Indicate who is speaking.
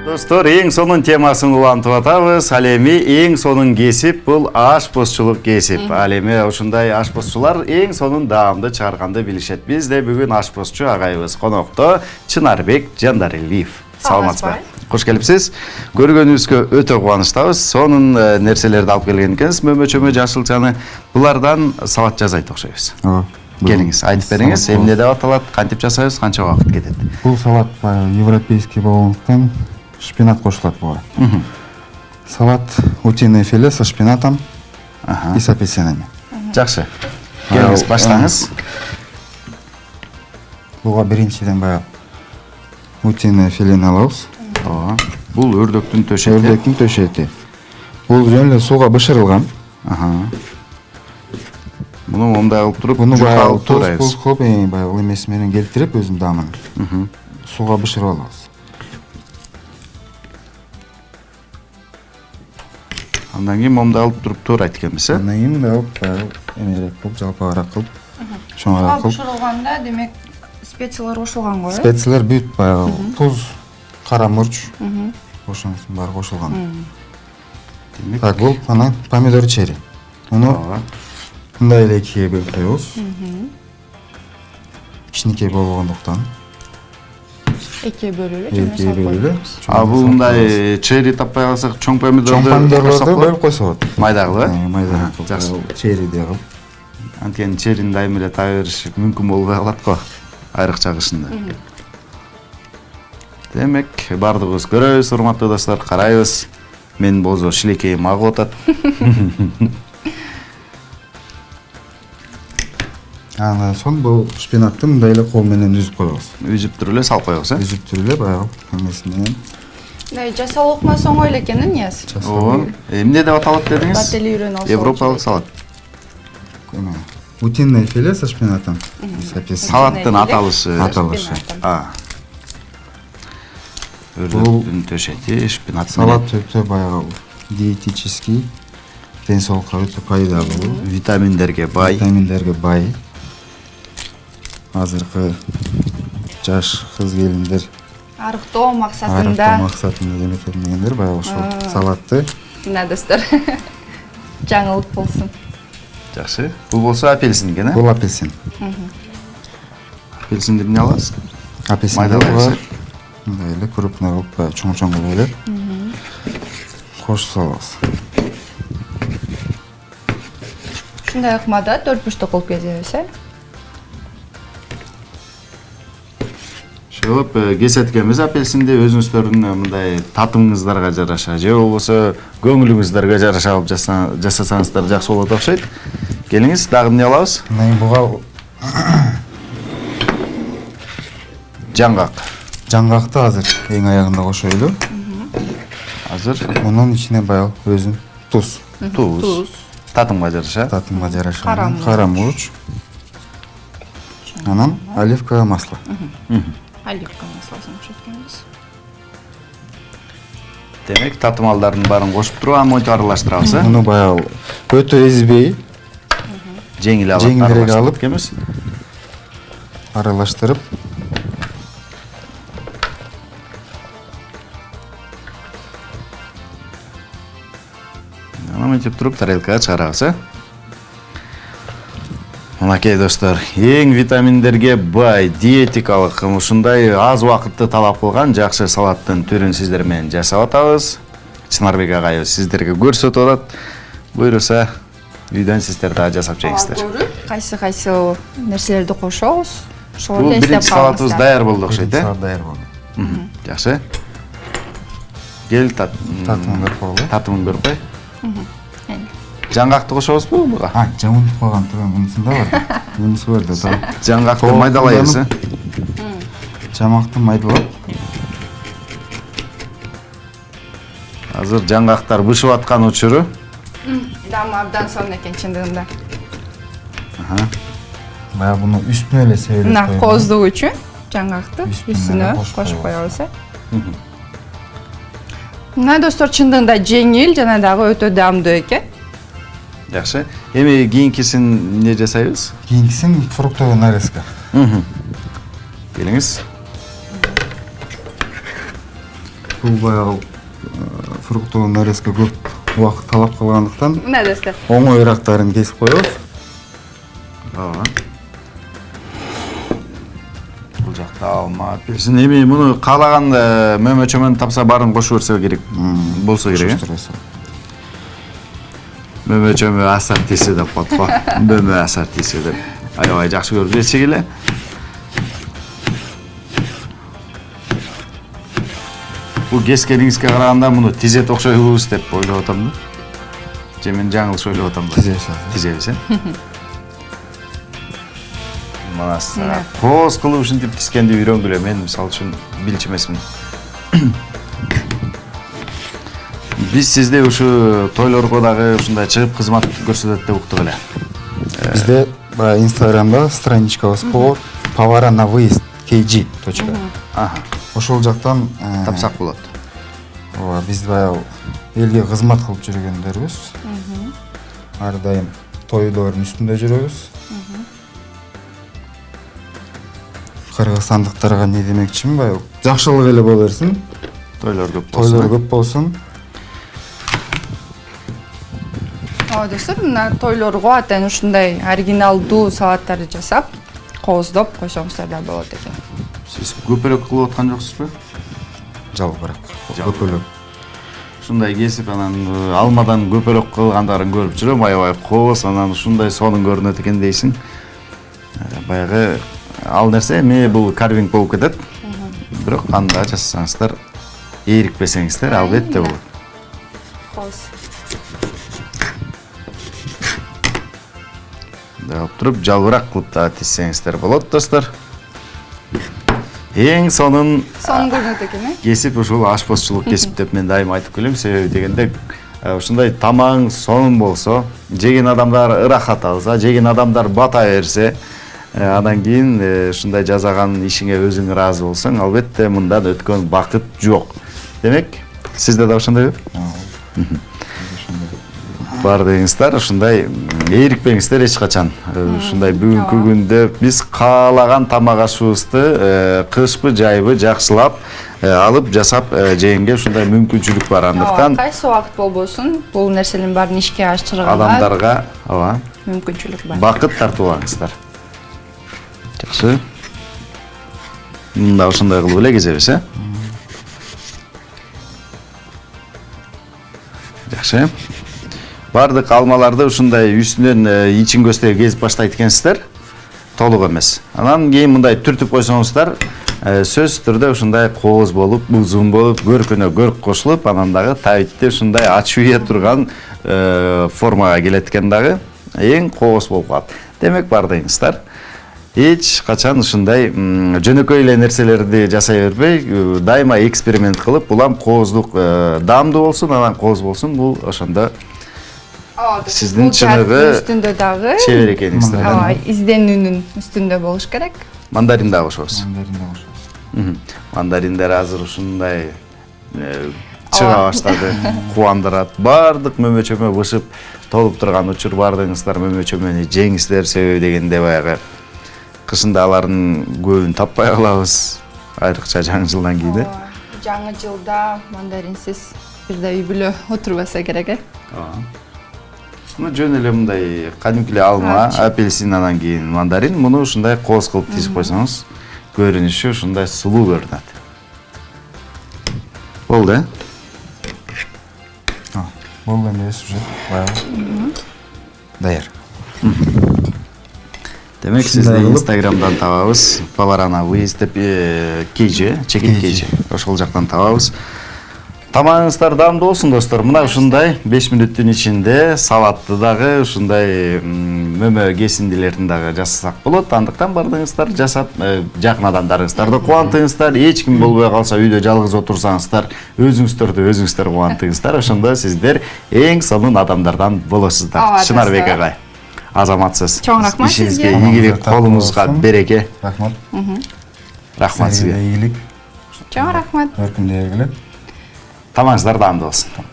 Speaker 1: Достор, ең сонун темасын улантып атабыз. Ал эми ең сонун кесип бул ашпозчулук кесип. Ал эми ушундай ашпозчулар ең сонун даамды чыгарганды билишет. Биз де бүгүн ашпозчу агайыбыз конокто Чынарбек Жандарилиев. Саламатсызбы? Кош келипсиз. Көргөнүбүзгө өтө кубанычтабыз. Сонун нерселерди алып келген экенсиз. Мөмөчөмө жашылчаны булардан салат жасайт окшойбуз. Келиңиз, айтып бериңиз, эмне деп аталат, кантип жасайбыз, канча убакыт кетет?
Speaker 2: Бул салат европейский болгондуктан шпинат кошулат буга. Салат утиное филе со шпинатом и с апельсинами.
Speaker 1: Жакшы. Келиңиз, баштаңыз.
Speaker 2: Буга биринчиден баягы утиное филени алабыз.
Speaker 1: Бул өрдөктүн төшети.
Speaker 2: Өрдөктүн төшети. Бул жөн эле сууга бышырылган.
Speaker 1: Муну мондай кылып туруп,
Speaker 2: Буну баягы
Speaker 1: туурайбыз.
Speaker 2: туз кылып, баягы эмеси менен келтирип өзүнүн даамын. Сууга бышырып алабыз.
Speaker 1: Андан кийин мондай алып туруп туурайт экенбиз,
Speaker 2: Андан кийин мындай алып, баягы эмерээк кылып, жалпагыраак кылып, чоңураак кылып.
Speaker 3: Бышырылганда, демек, специялар кошулган го, э?
Speaker 2: Специялар бүт баягы туз, кара мурч, ошонусун баары кошулган. Так, бул анан помидор черри. Муну мындай эле экиге бөлүп коебуз. Кичинекей болгондуктан.
Speaker 3: Экиге бөлүлүп,
Speaker 2: Экиге бөлүлүп.
Speaker 1: Бул мындай черри таппай калсак, чоң помидорду
Speaker 2: бөлүп койсо болот.
Speaker 1: майдагылы, э?
Speaker 2: Майдагы
Speaker 1: Жакшы.
Speaker 2: черри деп.
Speaker 1: Анткени черрини дайыма эле таба бериш мүмкүн болбой калат го, айрыкча кышында. Демек, бардыгыбыз көрөбүз, урматтуу достор, карайбыз. Мен болсо шилекейим агып атат.
Speaker 2: Андан соң бул шпинатты мындай эле кол менен үзүп коебуз.
Speaker 1: Үзүп туруп эле салып коебуз, э?
Speaker 2: Үзүп туруп эле баягы эмеси менен.
Speaker 3: Жасалуу ыкмасы оңой эле экен, Нияз.
Speaker 1: Эмне деп аталат дедиңиз?
Speaker 3: Баттели үйрөнүп алсак.
Speaker 1: Европалык салат.
Speaker 2: Утиное филе со шпинатом.
Speaker 1: Салаттын аталышы. Өрдөктүн төшети, шпинат.
Speaker 2: Салат өтө баягы диетический, ден соолукка өтө пайдалуу,
Speaker 1: Витаминдерге бай.
Speaker 2: Азыркы жаш кыз келиндер
Speaker 3: Арыктоо максатында.
Speaker 2: арыктоо максатында эметем дегендер баягы ошол салатты.
Speaker 3: Мына достор. Жаңылык болсун.
Speaker 1: Жакшы. Бул болсо апельсин экен, э?
Speaker 2: Бул апельсин.
Speaker 1: Апельсинди эмне алабыз?
Speaker 2: Апельсин
Speaker 1: Майдалайбыз.
Speaker 2: мындай эле крупный кылып, чоң кылып эле кошуп салабыз.
Speaker 3: Ушундай ыкмада 4-3 кылып кезебиз, э?
Speaker 1: Шылып кесет экенбиз апельсинди өзүңүздөрдүн мындай татымыңыздарга жараша, же болбосо көңүлүңүздөргө жараша кылып жасасаңыздар жакшы болот окшойт. Келиңиз, дагы эмне алабыз?
Speaker 2: Мына буга жаңгакты азыр эң аягында кошойлу.
Speaker 1: Азыр
Speaker 2: Мунун ичине баягы өзүн туз,
Speaker 1: татымга жараша.
Speaker 2: кара мурч, анан оливковое масло.
Speaker 3: Оливка маслосын кошоткенбиз.
Speaker 1: Демек, татымалдардын баарын кошуп туруп, анан монтип аралаштырабыз, э?
Speaker 2: Муну баягы өтө эзбей,
Speaker 1: Жеңилирээк алып
Speaker 2: эмес, аралаштырып,
Speaker 1: анан монтип туруп тарелкага чыгарабыз, э? Мынакей достор, эң витаминдерге бай, диетикалык, ушундай аз убакытты талап кылган жакшы салаттын түрүн сиздер менен жасап атабыз. Чынарбек агайыбыз сиздерге көрсөтүп атат. Буйруса, үйдөн сиздер да жасап жеңиздер.
Speaker 3: Кайсы нерселерди кошобуз. Ошол
Speaker 1: Бул
Speaker 3: эле эстеп
Speaker 1: биринчи салатыбыз даяр болду окшойт, э?
Speaker 2: даяр болду.
Speaker 1: Жакшы. Кел
Speaker 2: Татымын көрүп койгула.
Speaker 1: татымын көрүп кой. Жаңгакты кошобузбу буга?
Speaker 2: Унутуп калган турган мунусунда бар. Мунусу бар да.
Speaker 1: Жаңгакты майдалайбыз, э?
Speaker 2: Жамакты майдалап,
Speaker 1: Азыр жаңгактар бышып аткан учуру.
Speaker 3: Даамы абдан сонун экен чындыгында.
Speaker 2: баягы буну үстүнө эле себелеп
Speaker 3: Мына коздук үчүн жаңгакты үстүнө
Speaker 2: кошуп
Speaker 3: кошуп коебуз, э? Мына достор чындыгында жеңил жана дагы өтө даамдуу экен.
Speaker 1: Жакшы. Эми кийинкисин эмне жасайбыз?
Speaker 2: Кийинкисин фруктовый нарезка.
Speaker 1: Келиңиz.
Speaker 2: Бул баягы фруктовый нарезка көп убакыт талап кылгандыктан
Speaker 3: Мына достор.
Speaker 2: оңоюраактарын кесип коебуз.
Speaker 1: Ооба. Бул жакта алма, апельсин. Эми муну каалаган мөмө-чөмөн тапса баарын кошуп берсе керек. Болсо керек. Мөмө-чөмө ассортиси деп коет го. Мөмө ассортиси деп. Аябай жакшы көрүп жечек эле. Бул кескениңизге караганда муну тизет окшойбуз деп ойлоп атам да. Же мен жаңылыш ойлоп атам да. Тизебиз, Манас кооз кылып ушинтип тискенди үйрөнгүлө. Мен мисалы үчүн билчү эмесмин. Биз сизде ушу тойлорго дагы ушундай чыгып кызмат көрсөтөт деп уктук эле.
Speaker 2: Бизде баягы Инстаграмда страничкабыз бар. Повара на выезд KG. Ошол жактан
Speaker 1: Тапсак болот.
Speaker 2: ооба, биз баягы элге кызмат кылып жүргөндөрбүз. Ар дайым тойлордун үстүндө жүрөбүз. Кыргызстандыктарга не демекчимин, баягы жакшылык эле боло берсин.
Speaker 1: Тойлор көп болсун.
Speaker 2: Тойлор көп болсун.
Speaker 3: Ооба достор, мына тойлорго атан ушундай оригиналдуу салаттарды жасап, кооздоп койсоңуздар да болот экен.
Speaker 1: Сиз көпөлөк кылып аткан жоксузбу?
Speaker 2: Жалбырак, көпөлөк.
Speaker 1: Ушундай кесип анан алмадан көпөлөк кылгандарын көрүп жүрөм. Аябай кооз, анан ушундай сонун көрүнөт экен дейсиң. Баягы ал нерсе эми бул карвинг болуп кетет. Бирок кандай жасасаңыздар, ээрикпесеңиздер албетте болот.
Speaker 3: Кооз.
Speaker 1: Деп туруп жалбырак кылып да тизсеңиздер болот, достор. Эң сонун
Speaker 3: көрүнөт экен,
Speaker 1: кесип ушул ашпозчулук кесип деп мен дайым айтып келем. Себеби дегенде ушундай тамаң сонун болсо, жеген адамдар ырахат алса, жеген адамдар бата берсе, андан кийин ушундай жасаган ишиңе өзүң ыраазы болсоң, албетте мындан өткөн бакыт жок. Демек, сизде да ошондойбу? Бардыгыңыздар ушундай ээрикпеңиздер эч качан. Ушундай бүгүнкү күндө биз каалаган тамак ашыбызды кышпы, жайбы жакшылап алып жасап жегенге ушундай мүмкүнчүлүк бар. Андыктан
Speaker 3: кайсы убакыт болбосун, бул нерселердин баарын ишке ашырганга
Speaker 1: адамдарга
Speaker 3: мүмкүнчүлүк бар.
Speaker 1: бакыт тартуулаңыздар. Жакшы. Мында ошондой кылып эле кезебиз, Жакшы. Бардык алмаларды ушундай үстүнөн ичин көздөй кезип баштайт экенсиздер. Толук эмес. Анан кийин мындай түртүп койсоңуздар, сөзсүз түрдө ушундай кооз болуп, узун болуп, көркүнө көрк кошулуп, анан дагы табитте ушундай ачып ийе турган формага келет экен дагы, эң кооз болуп калат. Демек, бардыгыңыздар эч качан ушундай жөнөкөй эле нерселерди жасай бербей, дайыма эксперимент кылып, булам кооздук даамдуу болсун, анан кооз болсун, бул ошондо сиздин чыныгы
Speaker 3: үстүндө дагы
Speaker 1: чебер экениңиздер.
Speaker 3: изденүүнүн үстүндө болуш керек.
Speaker 1: Мандарин да кошобуз.
Speaker 2: Мандарин
Speaker 1: Мандариндер азыр ушундай чыга баштады, кубандырат. Бардык мөмө-чөмө бышып толуп турган учур, бардыгыңыздар мөмө-чөмөнү жеңиздер. Себеби дегенде баягы кышында алардын көбүн таппай калабыз. Айрыкча жаңы жылдан кийин.
Speaker 3: Жаңы жылда мандаринсиз бирде үй бүлө отурбаса керек,
Speaker 1: Муну жөн эле мындай кадимки эле алма, апельсин, анан кийин мандарин. Муну ушундай кооз кылып тизип койсоңуз, көрүнүшү ушундай сулуу көрүнөт. Болду,
Speaker 2: Болду эми уже баягы даяр.
Speaker 1: Демек, сизди Инстаграмдан табабыз. Повара на выезд деп KG, чекит KG. Ошол жактан табабыз. Тамагыңыздар даамдуу болсун, достор. Мына ушундай 5 мүнөттүн ичинде салатты дагы, ушундай мөмө кесиндилерин дагы жасасак болот. Андыктан бардыңыздар жасап, жакын адамдарыңыздарды кубантыңыздар. Эч ким болбой калса, үйдө жалгыз отурсаңыздар, өзүңүздөр кубантыңыздар. Ошондо сиздер эң сонун адамдардан болосуздар. Чынарбек агай, азаматсыз.
Speaker 3: Чоң рахмат сизге.
Speaker 1: Ишиңизге ийгилик, колуңузга береке.
Speaker 2: Рахмат.
Speaker 1: Рахмат сизге.
Speaker 2: Ийгилик.
Speaker 3: Чоң рахмат.
Speaker 2: Өркүндө ийгилик.
Speaker 1: Тамагыңыздар даамдуу болсун.